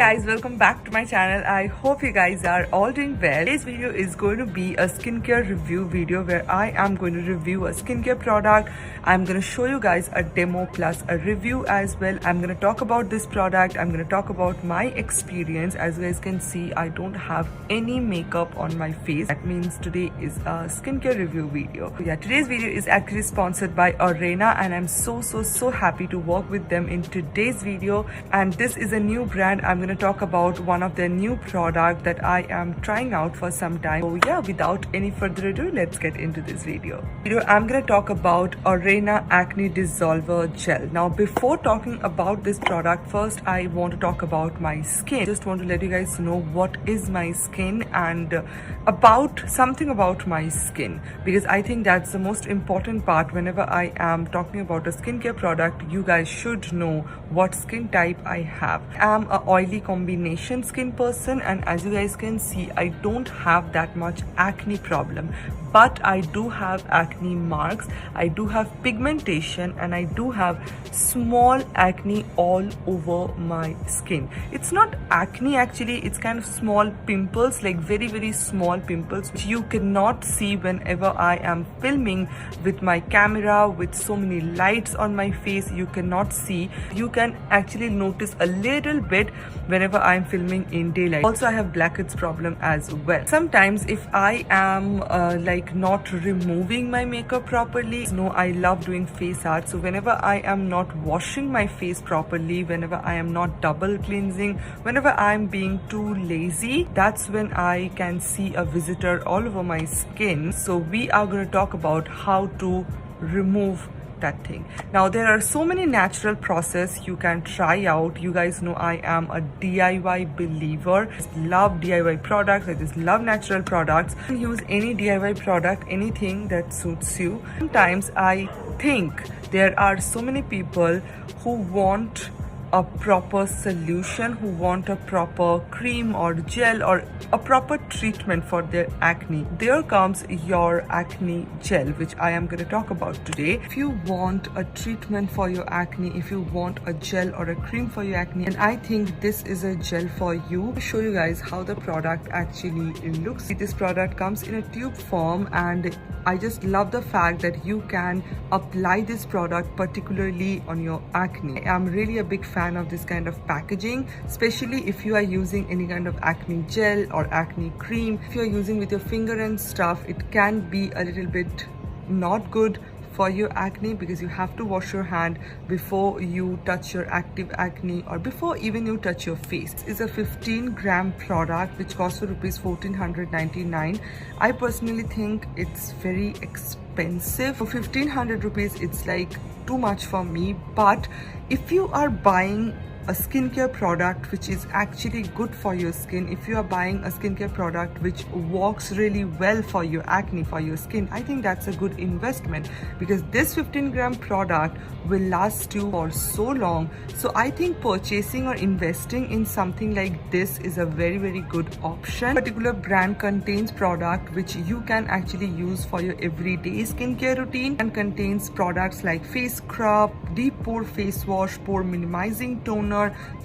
guys, welcome back to my channel. I hope you guys are all doing well. Today's video is going to be a skincare review video where I am going to review a skincare product. I'm going to show you guys a demo plus a review as well. I'm going to talk about this product. I'm going to talk about my experience. As you guys can see, I don't have any makeup on my face. That means today is a skincare review video. Yeah, today's video is actually sponsored by Orena and I'm so happy to work with them in today's video. And this is a new brand. I'm going to talk about one of their new product that I am trying out for some time. So yeah, without any further ado, let's get into this video. I'm going to talk about Orena Acne Dissolver Gel. Now before talking about this product, first I want to talk about my skin. Just want to let you guys know what is my skin and about something about my skin, because I think that's the most important part. Whenever I am talking about a skincare product, you guys should know what skin type I have. I'm a oily combination skin person, and as you guys can see, I don't have that much acne problem, but I do have acne marks, I do have pigmentation, and I do have small acne all over my skin. It's not acne actually, it's kind of small pimples, like very small pimples which you cannot see whenever I am filming with my camera with so many lights on my face. You cannot see. You can actually notice a little bit whenever I'm filming in daylight. Also, I have blackheads problem as well. Sometimes if I am like not removing my makeup properly, I love doing face art. So whenever I am not washing my face properly, whenever I am not double cleansing, whenever I'm being too lazy, that's when I can see a visitor all over my skin. So we are going to talk about how to remove that thing. Now there are so many natural process you can try out. You guys know I am a DIY believer. I just love DIY products. I just love natural products. You can use any DIY product, anything that suits you. Sometimes I think there are so many people who want a proper solution, who want a proper cream or gel or a proper treatment for their acne. There comes your acne gel, which I am going to talk about today. If you want a treatment for your acne, if you want a gel or a cream for your acne, and I think this is a gel for you. I'll show you guys how the product actually looks. This product comes in a tube form, and I just love the fact that you can apply this product particularly on your acne. I'm really a big fan of this kind of packaging, especially if you are using any kind of acne gel or acne cream. If you're using with your finger and stuff, it can be a little bit not good for your acne, because you have to wash your hand before you touch your active acne or before even you touch your face. This is a 15-gram product which costs for rupees 1499. I personally think it's very expensive. For 1500 rupees, it's like too much for me. But if you are buying a skincare product which is actually good for your skin, if you are buying a skincare product which works really well for your acne, for your skin, I think that's a good investment, because this 15-gram product will last you for so long. So I think purchasing or investing in something like this is a very good option. This particular brand contains product which you can actually use for your everyday skincare routine, and contains products like face scrub, deep pore face wash, pore minimizing toner,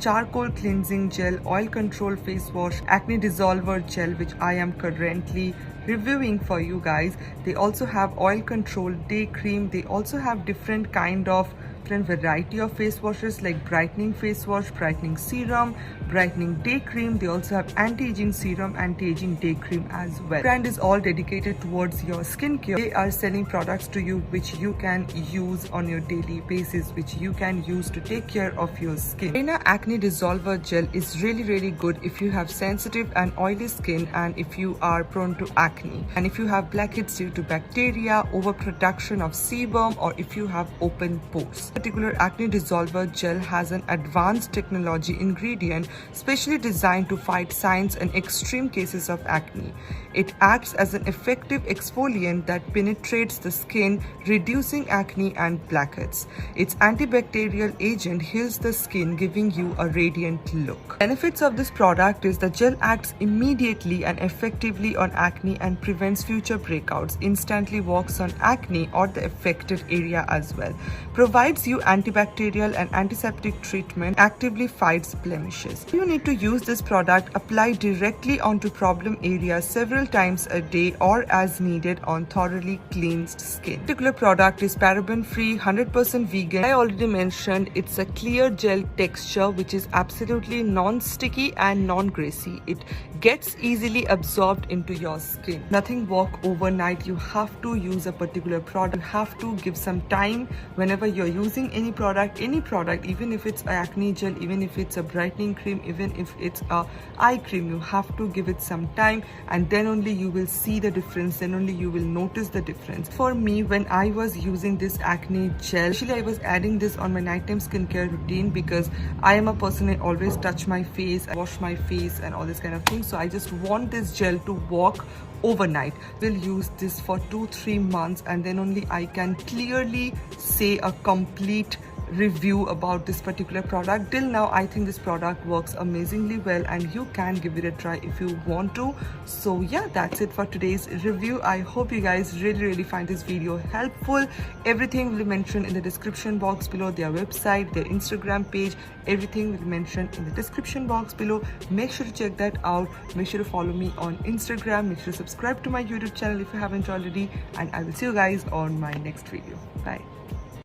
charcoal cleansing gel, oil control face wash, acne dissolver gel, which I am currently reviewing for you guys. They also have oil control day cream. They also have different variety of face washes like brightening face wash, brightening serum, brightening day cream. They also have anti-aging serum, anti-aging day cream as well. The brand is all dedicated towards your skincare. They are selling products to you which you can use on your daily basis, which you can use to take care of your skin. Orena Acne Dissolver Gel is really good if you have sensitive and oily skin, and if you are prone to acne, and if you have blackheads due to bacteria, overproduction of sebum, or if you have open pores. This particular acne dissolver gel has an advanced technology ingredient specially designed to fight signs and extreme cases of acne. It acts as an effective exfoliant that penetrates the skin, reducing acne and blackheads. Its antibacterial agent heals the skin, giving you a radiant look. Benefits of this product is the gel acts immediately and effectively on acne and prevents future breakouts, instantly works on acne or the affected area as well, provides gives you antibacterial and antiseptic treatment, actively fights blemishes. You need to use this product, apply directly onto problem areas several times a day or as needed on thoroughly cleansed skin. This particular product is paraben free, 100% vegan. I already mentioned it's a clear gel texture which is absolutely non-sticky and non-greasy. It gets easily absorbed into your skin. Nothing work overnight. You have to use a particular product. You have to give some time whenever you're using any product, even if it's acne gel, even if it's a brightening cream, even if it's a eye cream, you have to give it some time, and then only you will see the difference, then only you will notice the difference. For me, when I was using this acne gel, actually I was adding this on my nighttime skincare routine because I am a person, I always touch my face, I wash my face and all this kind of thing. So I just want this gel to work overnight. We'll use this for 2-3 months, and then only I can clearly say a complete review about this particular product. Till now, I think this product works amazingly well, and you can give it a try if you want to. So yeah, that's it for today's review. I hope you guys really find this video helpful. Everything will be mentioned in the description box below. Their website, their Instagram page, everything will be mentioned in the description box below. Make sure to check that out. Make sure to follow me on Instagram. Make sure to subscribe to my YouTube channel if you haven't already, and I will see you guys on my next video. Bye.